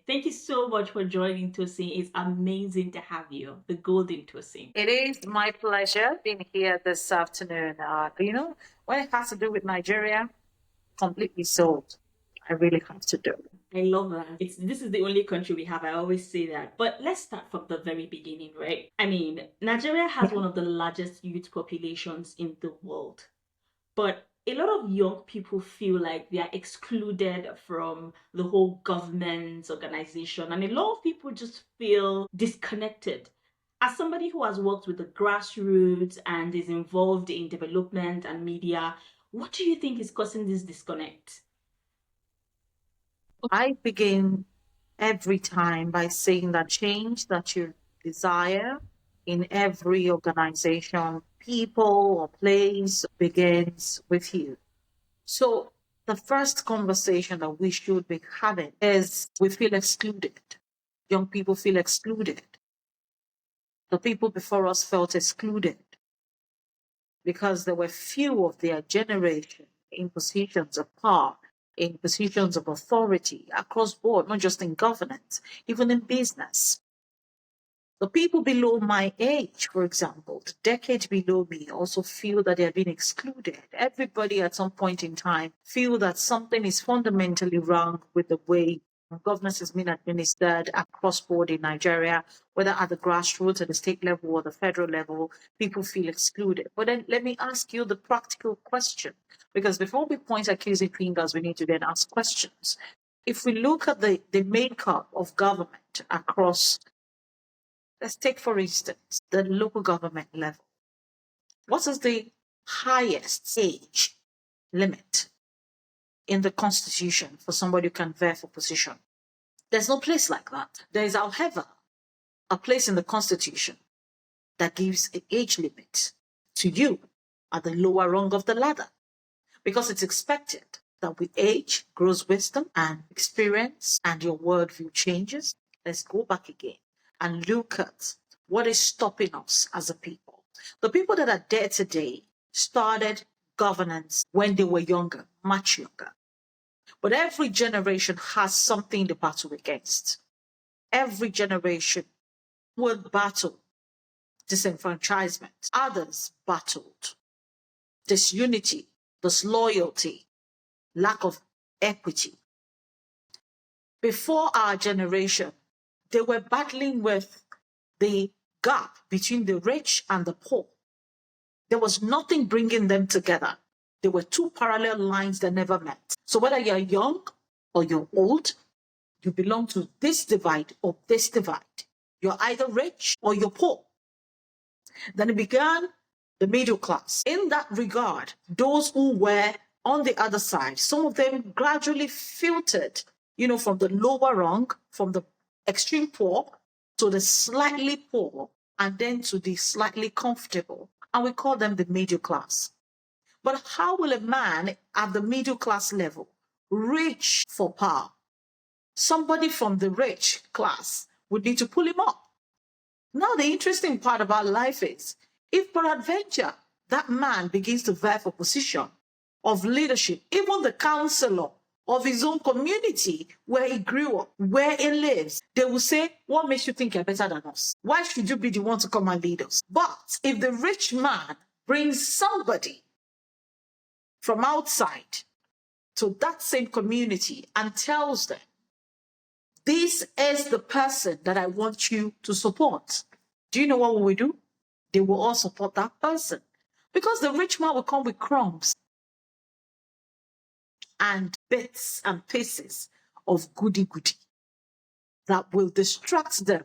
Thank you so much for joining, Tosin. It's amazing to have you, the Golden Tosin. It is my pleasure being here this afternoon. When it has to do with Nigeria, completely sold. I really have to do. I love that. This is the only country we have. I always say that. But let's start from the very beginning, right? I mean, Nigeria has one of the largest youth populations in the world. But a lot of young people feel like they are excluded from the whole government organization, and a lot of people just feel disconnected. As somebody who has worked with the grassroots and is involved in development and media, what do you think is causing this disconnect? I begin every time by saying that change that you desire in every organization, people, or place begins with you. So the first conversation that we should be having is we feel excluded. Young people feel excluded. The people before us felt excluded because there were few of their generation in positions of power, in positions of authority across board, not just in governance, even in business. The people below my age, for example, the decade below me, also feel that they are being excluded. Everybody at some point in time feel that something is fundamentally wrong with the way governance has been administered across board in Nigeria, whether at the grassroots, at the state level, or the federal level, people feel excluded. But then let me ask you the practical question, because before we point accusing fingers, we need to then ask questions. If we look at the makeup of government across, let's take, for instance, the local government level. What is the highest age limit in the Constitution for somebody who can vie for position? There's no place like that. There is, however, a place in the Constitution that gives an age limit to you at the lower rung of the ladder, because it's expected that with age grows wisdom and experience and your worldview changes. Let's go back again and look at what is stopping us as a people. The people that are there today started governance when they were younger, much younger. But every generation has something to battle against. Every generation will battle disenfranchisement. Others battled disunity, disloyalty, lack of equity. Before our generation, they were battling with the gap between the rich and the poor. There was nothing bringing them together. There were two parallel lines that never met. So whether you're young or you're old, you belong to this divide or this divide. You're either rich or you're poor. Then it began the middle class. In that regard, those who were on the other side, some of them gradually filtered, from the lower rung, from the extreme poor to the slightly poor, and then to the slightly comfortable. And we call them the middle class. But how will a man at the middle class level reach for power? Somebody from the rich class would need to pull him up. Now, the interesting part about life is, if peradventure that man begins to vie for position of leadership, even the counselor of his own community where he grew up, where he lives, they will say, what makes you think you're better than us? Why should you be the one to come and lead us? But if the rich man brings somebody from outside to that same community and tells them, this is the person that I want you to support, do you know what we will do? They will all support that person, because the rich man will come with crumbs and bits and pieces of goody that will distract them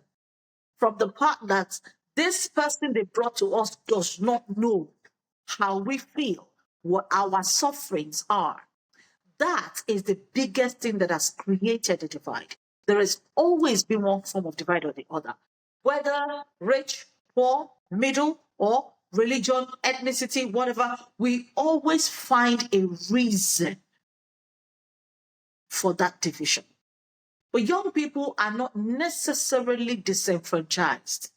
from the part that this person they brought to us does not know how we feel, what our sufferings are. That is the biggest thing that has created a divide. There has always been one form of divide or the other, whether rich, poor, middle, or religion, ethnicity, whatever. We always find a reason for that division. But young people are not necessarily disenfranchised.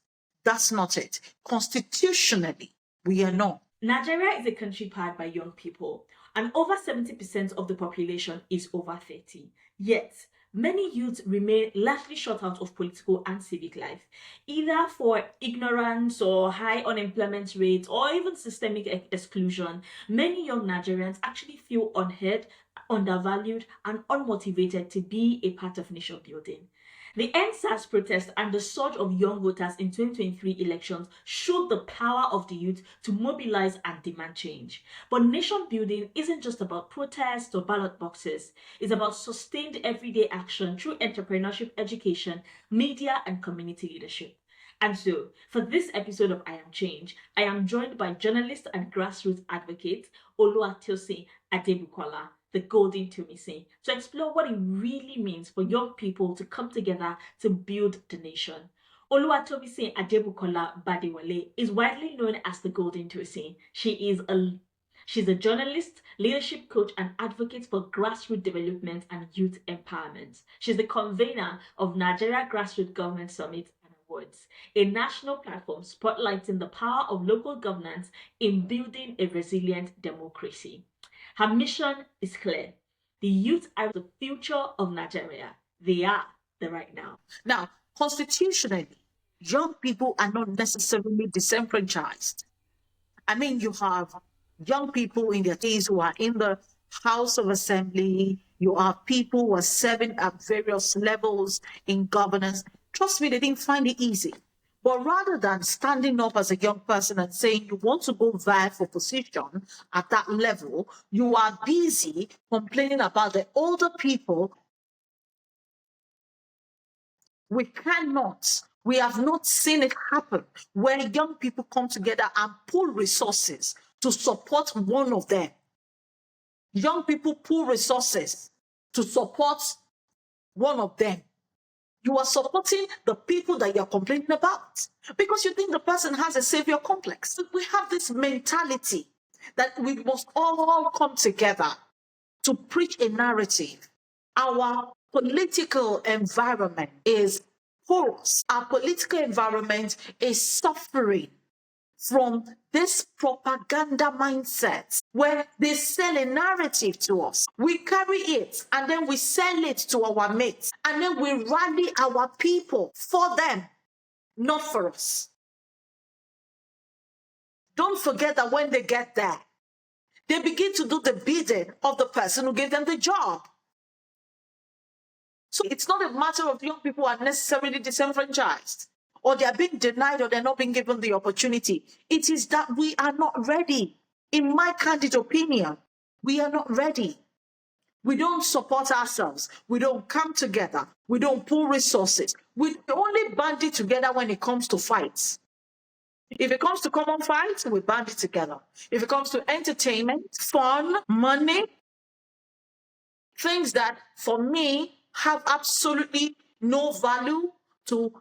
That's not it. Constitutionally, we are not. Nigeria is a country powered by young people, and over 70% of the population is over 30. Yet, many youths remain largely shut out of political and civic life, either for ignorance or high unemployment rates or even systemic exclusion. Many young Nigerians actually feel unheard, undervalued, and unmotivated to be a part of nation building. The NSAS protest and the surge of young voters in 2023 elections showed the power of the youth to mobilize and demand change. But nation building isn't just about protests or ballot boxes. It's about sustained everyday action through entrepreneurship, education, media, and community leadership. And so, for this episode of I Am Change, I am joined by journalist and grassroots advocate Oluwatomisin Adebukola, the Golden Tomisin, to explore what it really means for young people to come together to build the nation. Oluwatomisin Adebukola Badewole is widely known as the Golden Tomisin. She's a journalist, leadership coach, and advocate for grassroots development and youth empowerment. She's the convener of Nigeria Grassroots Government Summit and Awards, a national platform spotlighting the power of local governance in building a resilient democracy. Her mission is clear. The youth are the future of Nigeria. They are the right now. Now, constitutionally, young people are not necessarily disenfranchised. I mean, you have young people in their days who are in the House of Assembly. You have people who are serving at various levels in governance. Trust me, they didn't find it easy. But rather than standing up as a young person and saying you want to go vie for position at that level, you are busy complaining about the older people. We have not seen it happen where young people come together and pool resources to support one of them. Young people pool resources to support one of them. You are supporting the people that you're complaining about because you think the person has a savior complex. We have this mentality that we must all come together to preach a narrative. Our political environment is porous. Our political environment is suffering from this propaganda mindset where they sell a narrative to us. We carry it and then we sell it to our mates and then we rally our people for them, not for us. Don't forget that when they get there, they begin to do the bidding of the person who gave them the job. So it's not a matter of young people are necessarily disenfranchised, or they are being denied, or they're not being given the opportunity. It is that we are not ready. In my candid opinion, we are not ready. We don't support ourselves. We don't come together. We don't pool resources. We only band it together when it comes to fights. If it comes to common fights, we band it together. If it comes to entertainment, fun, money, things that for me have absolutely no value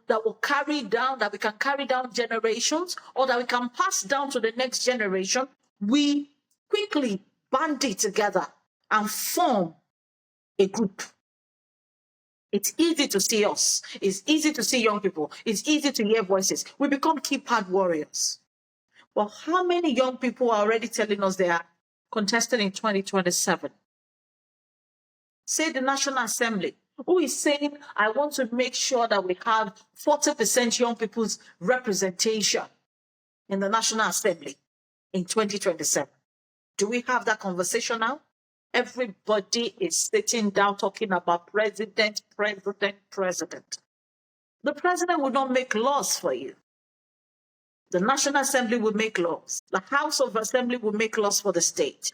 that will carry down, that we can carry down generations or that we can pass down to the next generation, we quickly band it together and form a group. It's easy to see us. It's easy to see young people. It's easy to hear voices. We become keypad warriors. Well, how many young people are already telling us they are contesting in 2027? Say the National Assembly, who is saying, I want to make sure that we have 40% young people's representation in the National Assembly in 2027. Do we have that conversation now? Everybody is sitting down talking about president. The president will not make laws for you. The National Assembly will make laws. The House of Assembly will make laws for the state.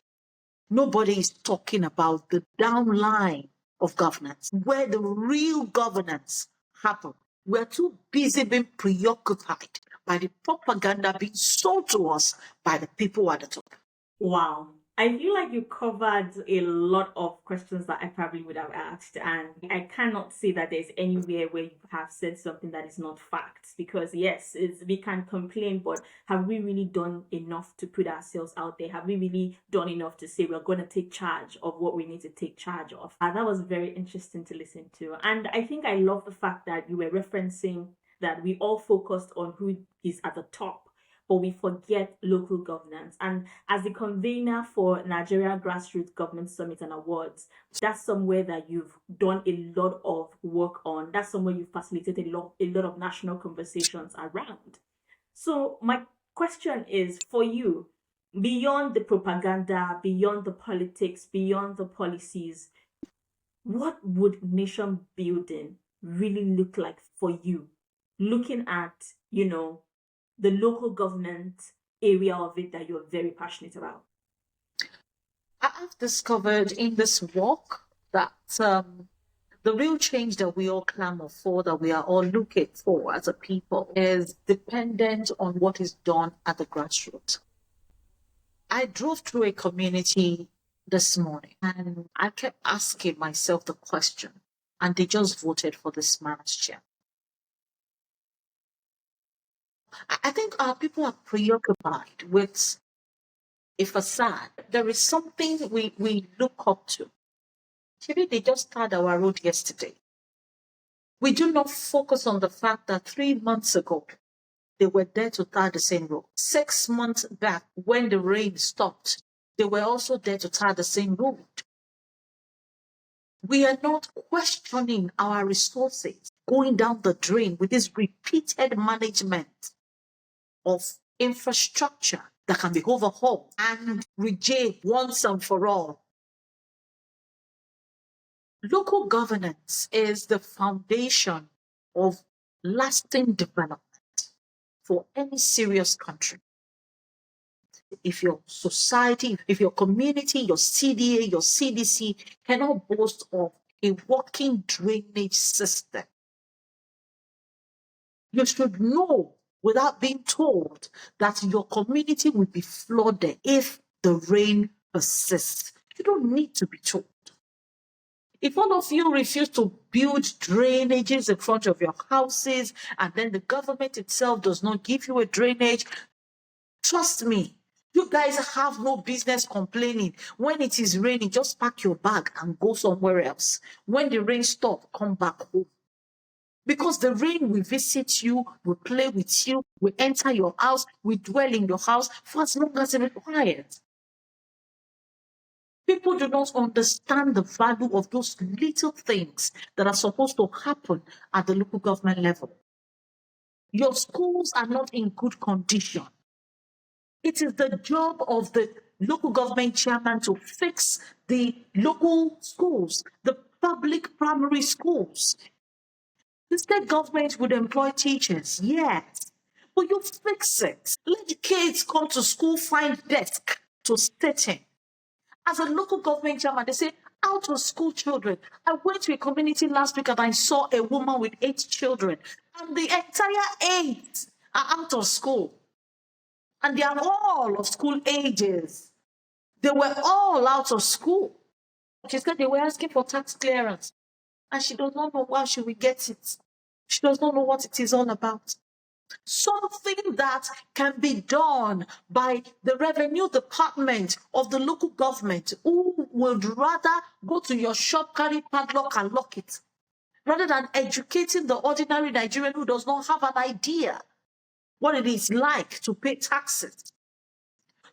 Nobody is talking about the downline of governance, where the real governance happens. We're too busy being preoccupied by the propaganda being sold to us by the people at the top. Wow. I feel like you covered a lot of questions that I probably would have asked, and I cannot say that there's anywhere where you have said something that is not facts, because yes, we can complain, but have we really done enough to put ourselves out there? Have we really done enough to say we're going to take charge of what we need to take charge of? That was very interesting to listen to, and I think I love the fact that you were referencing that we all focused on who is at the top, but we forget local governance. And as the convener for Nigeria Grassroots Government Summit and Awards, that's somewhere that you've done a lot of work on. That's somewhere you've facilitated a lot of national conversations around. So my question is for you, beyond the propaganda, beyond the politics, beyond the policies, what would nation building really look like for you? Looking at, the local government area of it that you're very passionate about. I've discovered in this walk that the real change that we all clamor for, that we are all looking for as a people, is dependent on what is done at the grassroots. I drove through a community this morning and I kept asking myself the question, and they just voted for this man as chair. I think our people are preoccupied with a facade. There is something we look up to. Maybe they just started our road yesterday. We do not focus on the fact that 3 months ago, they were there to tar the same road. 6 months back, when the rain stopped, they were also there to tar the same road. We are not questioning our resources going down the drain with this repeated management of infrastructure that can be overhauled and regained once and for all. Local governance is the foundation of lasting development for any serious country. If your society, if your community, your CDA, your CDC cannot boast of a working drainage system, you should know without being told that your community will be flooded if the rain persists. You don't need to be told. If all of you refuse to build drainages in front of your houses and then the government itself does not give you a drainage, trust me, you guys have no business complaining. When it is raining, just pack your bag and go somewhere else. When the rain stops, come back home. Because the rain will visit you, will play with you, will enter your house, will dwell in your house for as long as it requires. People do not understand the value of those little things that are supposed to happen at the local government level. Your schools are not in good condition. It is the job of the local government chairman to fix the local schools, the public primary schools. The state government would employ teachers, yes, but you fix it. Let the kids come to school, find desk to sit in. As a local government chairman, they say, out of school children. I went to a community last week and I saw a woman with 8 children, and the entire 8 are out of school. And they are all of school ages. They were all out of school. She said they were asking for tax clearance, and she does not know why she will get it. She does not know what it is all about. Something that can be done by the revenue department of the local government, who would rather go to your shop, carry padlock and lock it, rather than educating the ordinary Nigerian who does not have an idea what it is like to pay taxes.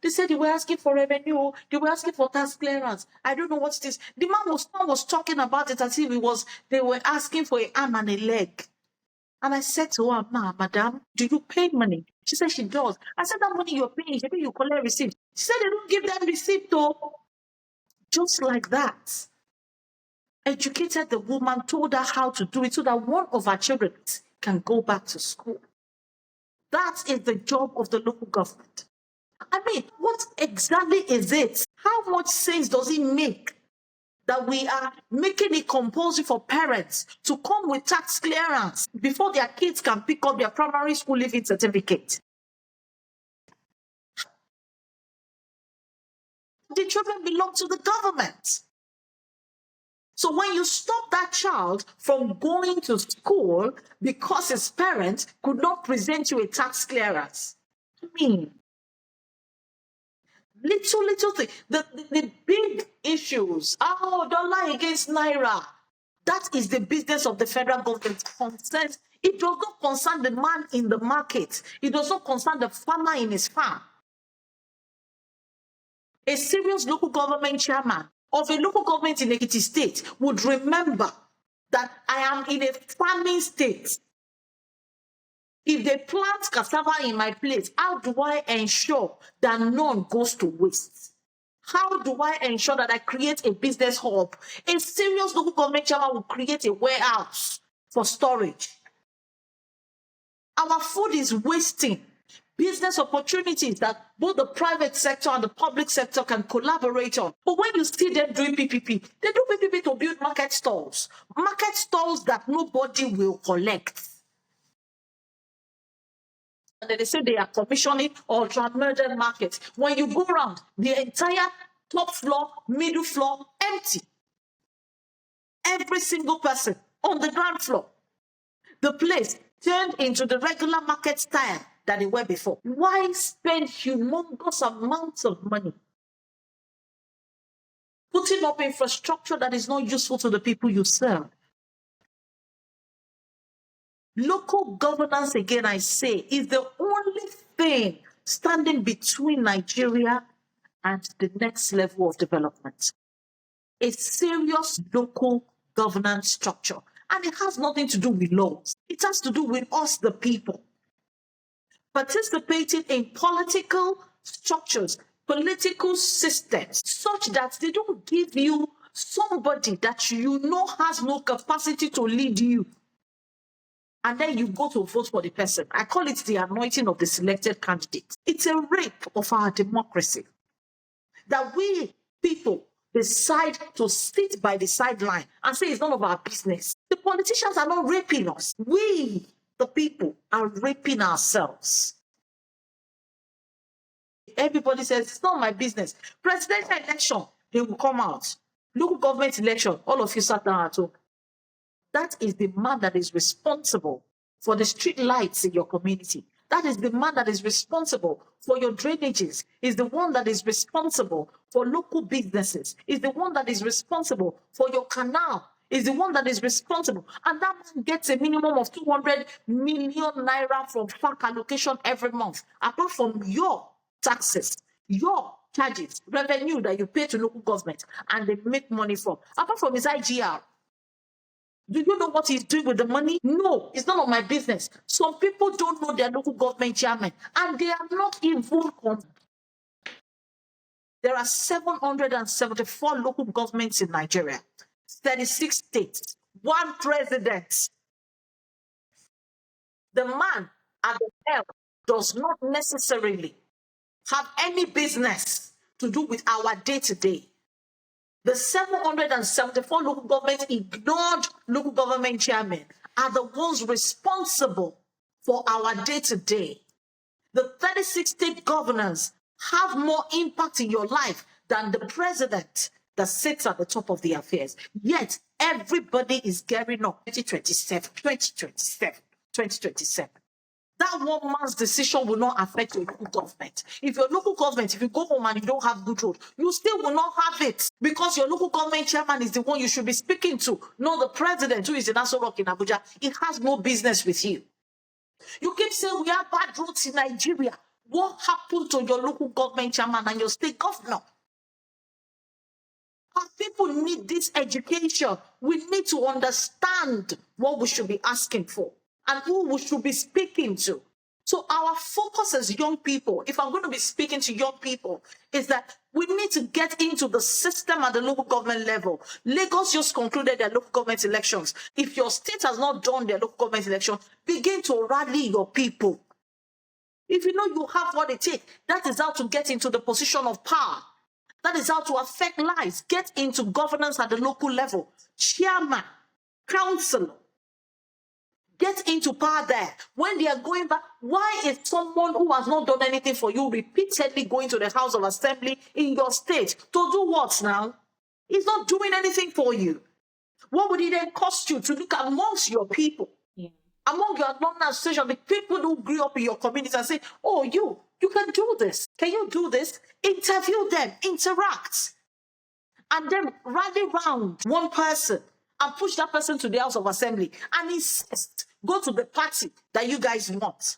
They said they were asking for revenue, they were asking for tax clearance. I don't know what it is. The man was talking about it as if they were asking for an arm and a leg. And I said to her, madam, do you pay money? She said she does. I said, that money you're paying, maybe you collect receipt. She said they don't give them receipt though. Just like that. Educated the woman, told her how to do it so that one of her children can go back to school. That is the job of the local government. I mean, what exactly is it? How much sense does it make that we are making it compulsory for parents to come with tax clearance before their kids can pick up their primary school leaving certificate? The children belong to the government. So when you stop that child from going to school because his parents could not present you a tax clearance, I mean, little thing. The big issues. Oh, dollar against naira. That is the business of the federal government. Concerns, it does not concern the man in the market. It does not concern the farmer in his farm. A serious local government chairman of a local government in Ekiti State would remember that I am in a farming state. If they plant cassava in my place, how do I ensure that none goes to waste? How do I ensure that I create a business hub? A serious local government chairman will create a warehouse for storage. Our food is wasting. Business opportunities that both the private sector and the public sector can collaborate on. But when you see them doing PPP, they do PPP to build market stalls that nobody will collect. And then they say they are commissioning ultra-emergent markets. When you go around, the entire top floor, middle floor, empty. Every single person on the ground floor. The place turned into the regular market style that they were before. Why spend humongous amounts of money putting up infrastructure that is not useful to the people you serve? Local governance, again, I say, is the only thing standing between Nigeria and the next level of development. A serious local governance structure. And it has nothing to do with laws. It has to do with us, the people. Participating in political structures, political systems, such that they don't give you somebody that you know has no capacity to lead you. And then you go to vote for the person. I call it the anointing of the selected candidate. It's a rape of our democracy. That we people decide to sit by the sideline and say it's none of our business. The politicians are not raping us. We, the people, are raping ourselves. Everybody says, it's not my business. Presidential election, they will come out. Local government election, all of you sat down at home. That is the man that is responsible for the street lights in your community. That is the man that is responsible for your drainages, is the one that is responsible for local businesses, is the one that is responsible for your canal, is the one that is responsible. And that man gets a minimum of 200 million naira from FAC allocation every month, apart from your taxes, your charges, revenue that you pay to local government, and they make money from, apart from his IGR. Do you know what he's doing with the money? No, it's none of my business. Some people don't know their local government chairman, and they are not even. There are 774 local governments in Nigeria, 36 states, one president. The man at the helm does not necessarily have any business to do with our day-to-day. The 774 local governments ignored local government chairmen are the ones responsible for our day-to-day. The 36 state governors have more impact in your life than the president that sits at the top of the affairs. Yet, everybody is gearing up 2027, 2027, 2027. That one man's decision will not affect your local government. If your local government, if you go home and you don't have good road, you still will not have it because your local government chairman is the one you should be speaking to, not the president who is in Aso Rock in Abuja. It has no business with you. You keep saying we have bad roads in Nigeria. What happened to your local government chairman and your state governor? Our people need this education. We need to understand what we should be asking for and who we should be speaking to. So our focus as young people, if I'm going to be speaking to young people, is that we need to get into the system at the local government level. Lagos just concluded their local government elections. If your state has not done their local government election, begin to rally your people. If you know you have what it takes, that is how to get into the position of power. That is how to affect lives. Get into governance at the local level. Chairman, councillor. Get into power there. When they are going back, why is someone who has not done anything for you repeatedly going to the House of Assembly in your state to do what now? He's not doing anything for you. What would it then cost you to look amongst your people? Yeah. Among your non-association, the people who grew up in your community and say, oh, you can do this. Can you do this? Interview them, interact. And then rally round one person and push that person to the House of Assembly and insist, go to the party that you guys want.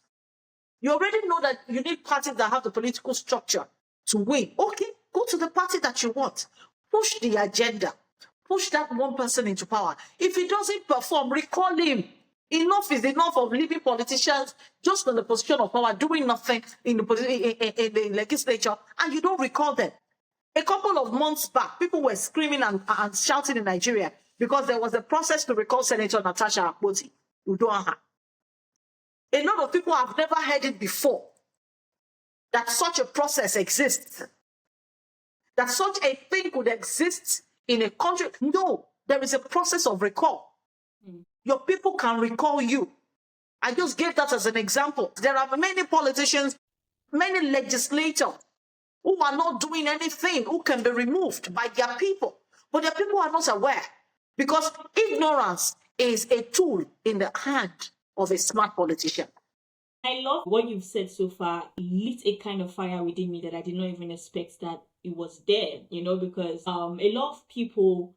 You already know that you need parties that have the political structure to win. Okay, go to the party that you want. Push the agenda. Push that one person into power. If he doesn't perform, recall him. Enough is enough of leaving politicians just in the position of power, doing nothing in the legislature, and you don't recall them. A couple of months back, people were screaming and shouting in Nigeria because there was a process to recall Senator Natasha Akpoti Udoaha. A lot of people have never heard it before, that such a process exists, that such a thing could exist in a country. No, there is a process of recall. Your people can recall you. I just gave that as an example. There are many politicians, many legislators who are not doing anything, who can be removed by their people. But their people are not aware, because ignorance is a tool in the hand of a smart politician. I love what you've said so far. Lit a kind of fire within me that I did not even expect that it was there, because a lot of people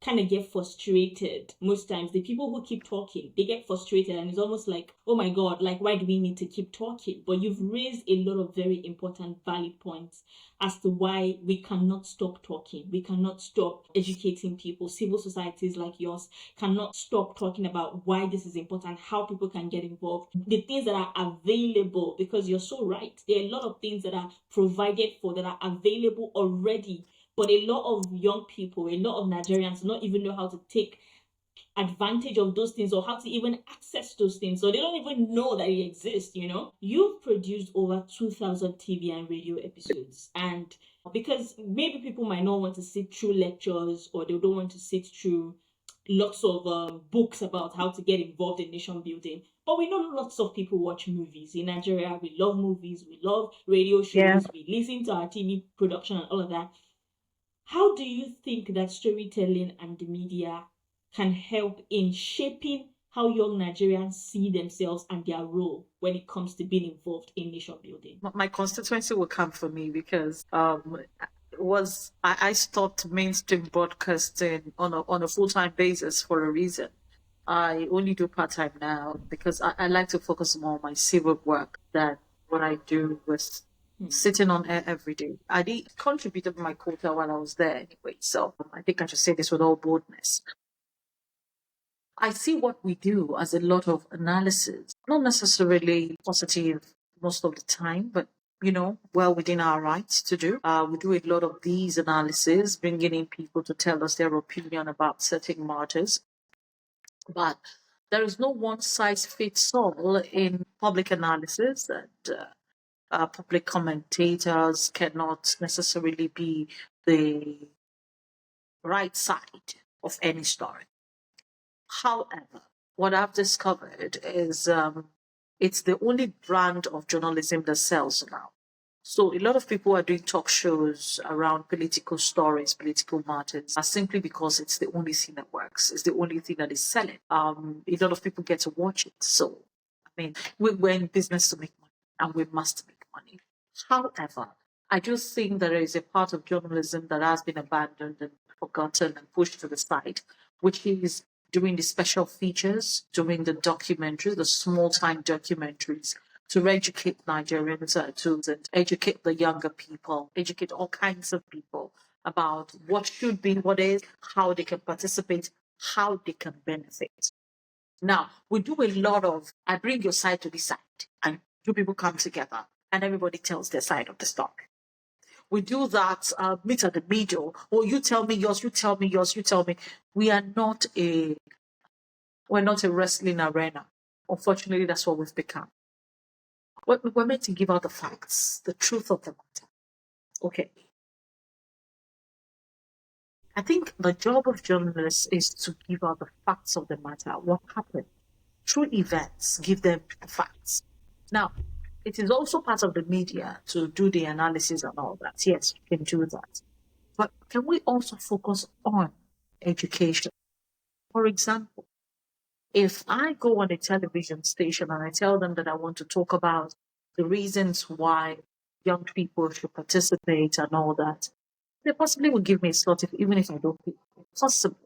kind of get frustrated. Most times the people who keep talking, they get frustrated, and it's almost like, oh my god, like, why do we need to keep talking? But you've raised a lot of very important valid points as to why we cannot stop talking. We cannot stop educating people. Civil societies like yours cannot stop talking about why this is important, how people can get involved, the things that are available, because you're so right. There are a lot of things that are provided for, that are available already. But a lot of young people, a lot of Nigerians do not even know how to take advantage of those things or how to even access those things. So they don't even know that it exists, You've produced over 2,000 TV and radio episodes. And because maybe people might not want to sit through lectures, or they don't want to sit through lots of books about how to get involved in nation building. But we know lots of people watch movies. In Nigeria, we love movies, we love radio shows, we listen to our TV production and all of that. How do you think that storytelling and the media can help in shaping how young Nigerians see themselves and their role when it comes to being involved in nation building? My constituency will come for me because I stopped mainstream broadcasting on a full-time basis for a reason. I only do part-time now because I like to focus more on my civic work than what I do with sitting on air every day. I did contributed my quota while I was there anyway, so I think I should say this with all boldness. I see what we do as a lot of analysis, not necessarily positive most of the time, but well within our rights to do. We do a lot of these analyses, bringing in people to tell us their opinion about certain matters. But there is no one size fits all in public analysis, and public commentators cannot necessarily be the right side of any story. However, what I've discovered is it's the only brand of journalism that sells now. So a lot of people are doing talk shows around political stories, political matters, simply because it's the only thing that works. It's the only thing that is selling. A lot of people get to watch it. So, we're in business to make money, and we must make money. However, I do think there is a part of journalism that has been abandoned and forgotten and pushed to the side, which is doing the special features, doing the documentaries, the small-time documentaries, to educate Nigerians, to educate the younger people, educate all kinds of people about what should be, what is, how they can participate, how they can benefit. Now, we do a lot of, I bring your side to this side, and two people come together, and everybody tells their side of the story. We do that, meet at the middle, or you tell me yours, you tell me yours, you tell me. We're not a wrestling arena. Unfortunately, that's what we've become. We're meant to give out the facts, the truth of the matter. Okay. I think the job of journalists is to give out the facts of the matter, what happened. Through events, give them the facts. Now, it is also part of the media to do the analysis and all that. Yes, we can do that. But can we also focus on education? For example, if I go on a television station and I tell them that I want to talk about the reasons why young people should participate and all that, they possibly will give me a slot even if I don't pay. Possible.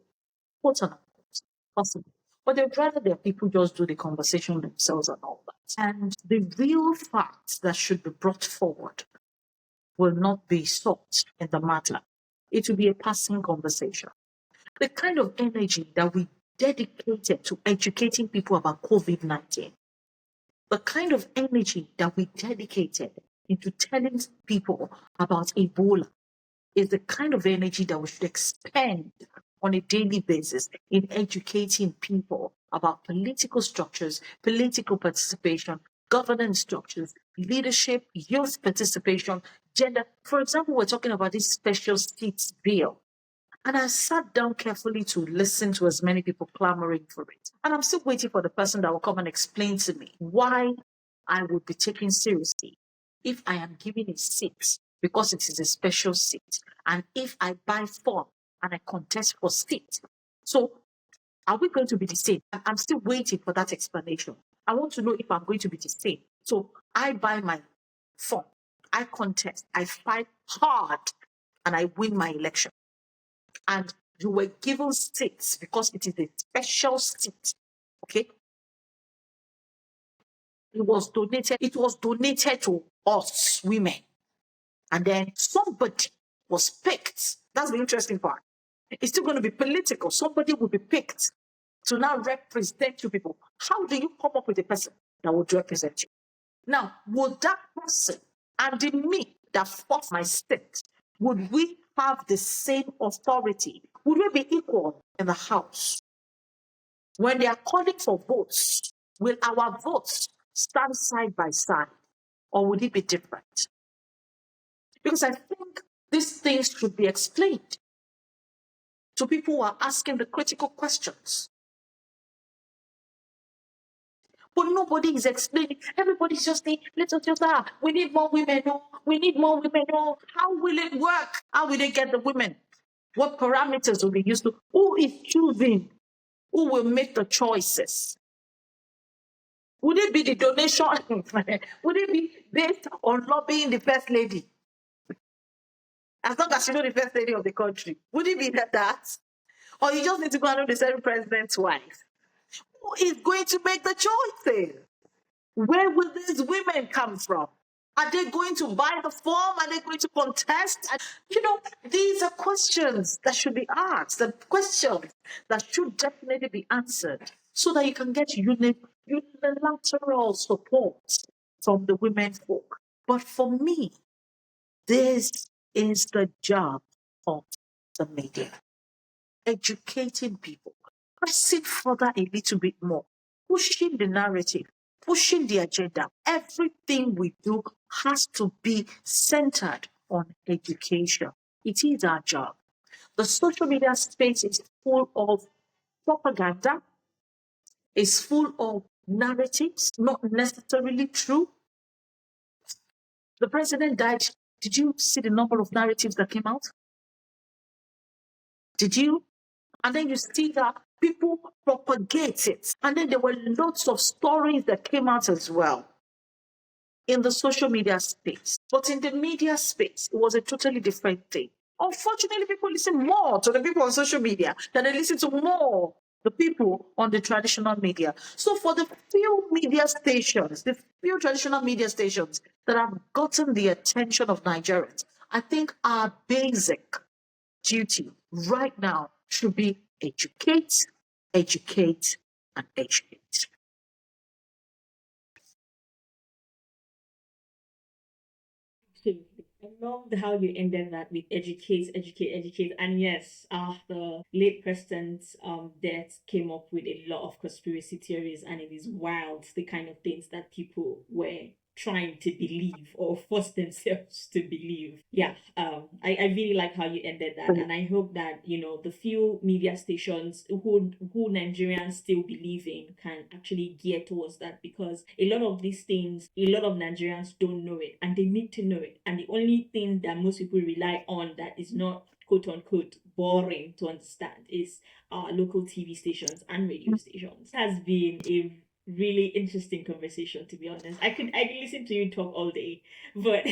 possible. But they'd rather their people just do the conversation themselves and all that. And the real facts that should be brought forward will not be sought in the matter. It will be a passing conversation. The kind of energy that we dedicated to educating people about COVID-19, the kind of energy that we dedicated into telling people about Ebola is the kind of energy that we should expend on a daily basis in educating people about political structures, political participation, governance structures, leadership, youth participation, gender. For example, we're talking about this special seats bill. And I sat down carefully to listen to as many people clamoring for it. And I'm still waiting for the person that will come and explain to me why I would be taken seriously if I am given a seat because it is a special seat. And if I buy form and I contest for seat. So are we going to be the same? I'm still waiting for that explanation. I want to know if I'm going to be the same. So I buy my form, I contest, I fight hard, and I win my election. And you were given seats because it is a special seat. Okay? It was donated to us women. And then somebody was picked. That's the interesting part. It's still going to be political. Somebody will be picked to now represent you people. How do you come up with a person that would represent you? Now, would that person and the me that fought my state, would we have the same authority? Would we be equal in the House? When they are calling for votes, will our votes stand side by side or would it be different? Because I think these things should be explained to people who are asking the critical questions. But nobody is explaining. Everybody's just saying, let's just, we need more women. Oh, we need more women. Oh, how will it work? How will they get the women? What parameters will be used to? Who is choosing? Who will make the choices? Would it be the donation? Would it be based on lobbying the first lady? As long as you know the first lady of the country. Would it be that? Or you just need to go and know the Senate president's wife? Who is going to make the choices? Where will these women come from? Are they going to buy the form? Are they going to contest? These are questions that should be asked, and questions that should definitely be answered so that you can get unilateral support from the women folk. But for me, this is the job of the media. Educating people, pressing further a little bit more, pushing the narrative, pushing the agenda. Everything we do has to be centered on education. It is our job. The social media space is full of propaganda, is full of narratives, not necessarily true. The president died. Did you see the number of narratives that came out? Did you? And then you see that people propagate it. And then there were lots of stories that came out as well in the social media space. But in the media space, it was a totally different thing. Unfortunately, people listen more to the people on social media than they listen to more the people on the traditional media. So for the few media stations, the few traditional media stations that have gotten the attention of Nigerians, I think our basic duty right now should be educate, educate, and educate. Absolutely. I loved how you ended that with educate, educate, educate. And yes, the late president's death came up with a lot of conspiracy theories, and it is wild the kind of things that people were trying to believe or force themselves to believe. Yeah, I really like how you ended that, and I hope that the few media stations who Nigerians still believe in can actually gear towards that, because a lot of these things, a lot of Nigerians don't know it, and they need to know it. And the only thing that most people rely on that is not quote unquote boring to understand is local TV stations and radio stations. It has been a really interesting conversation, to be honest. I could listen to you talk all day, but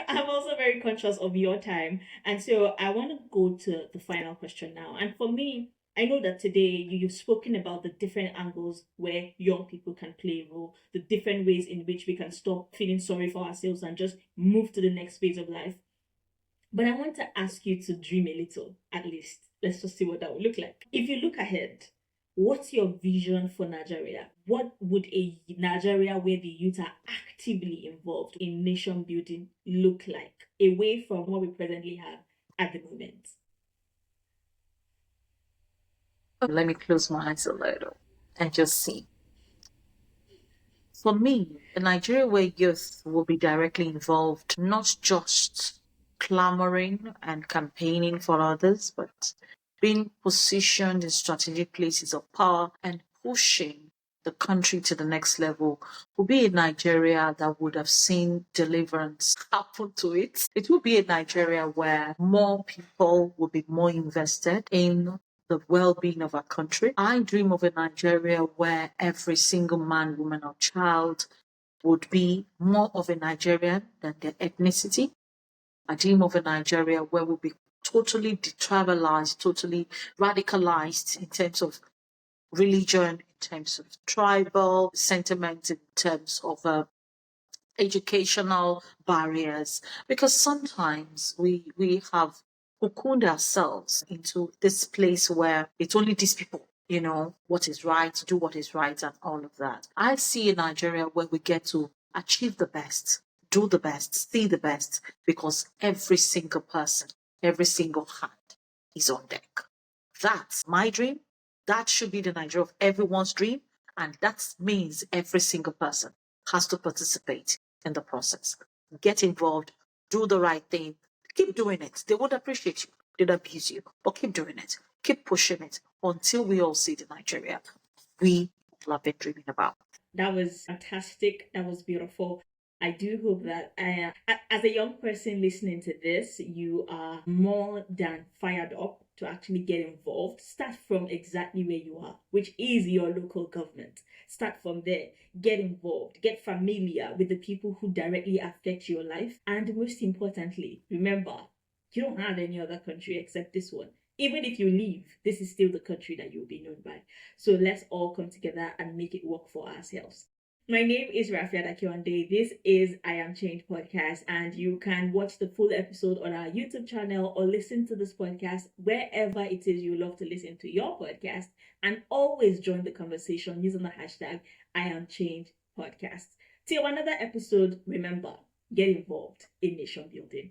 I'm also very conscious of your time, and so I want to go to the final question now. And for me, I know that today you've spoken about the different angles where young people can play a role, the different ways in which we can stop feeling sorry for ourselves and just move to the next phase of life. But I want to ask you to dream a little, at least. Let's just see what that would look like. If you look ahead, what's your vision for Nigeria? What would a Nigeria where the youth are actively involved in nation building look like, away from what we presently have at the moment? Let me close my eyes a little and just see. For me, a Nigeria where youth will be directly involved, not just clamoring and campaigning for others, but being positioned in strategic places of power and pushing the country to the next level, will be a Nigeria that would have seen deliverance happen to it. It will be a Nigeria where more people will be more invested in the well-being of our country. I dream of a Nigeria where every single man, woman, or child would be more of a Nigerian than their ethnicity. I dream of a Nigeria where we'll be totally detribalized, totally radicalized in terms of religion, in terms of tribal sentiment, in terms of educational barriers, because sometimes we have cocooned ourselves into this place where it's only these people, what is right, do what is right, and all of that. I see a Nigeria where we get to achieve the best, do the best, see the best, because every single person, every single hand is on deck. That's my dream. That should be the Nigeria of everyone's dream. And that means every single person has to participate in the process. Get involved, do the right thing, keep doing it. They won't appreciate you, they'll abuse you, but keep doing it, keep pushing it until we all see the Nigeria we have been dreaming about. That was fantastic. That was beautiful. I do hope that as a young person listening to this, you are more than fired up to actually get involved. Start from exactly where you are, which is your local government. Start from there. Get involved. Get familiar with the people who directly affect your life. And most importantly, remember, you don't have any other country except this one. Even if you leave, this is still the country that you'll be known by. So let's all come together and make it work for ourselves. My name is Rafia Dakiwande. This is I Am Change podcast, and you can watch the full episode on our YouTube channel or listen to this podcast wherever it is you love to listen to your podcast. And always join the conversation using the hashtag I Am Change podcast. Till another episode, remember, get involved in nation building.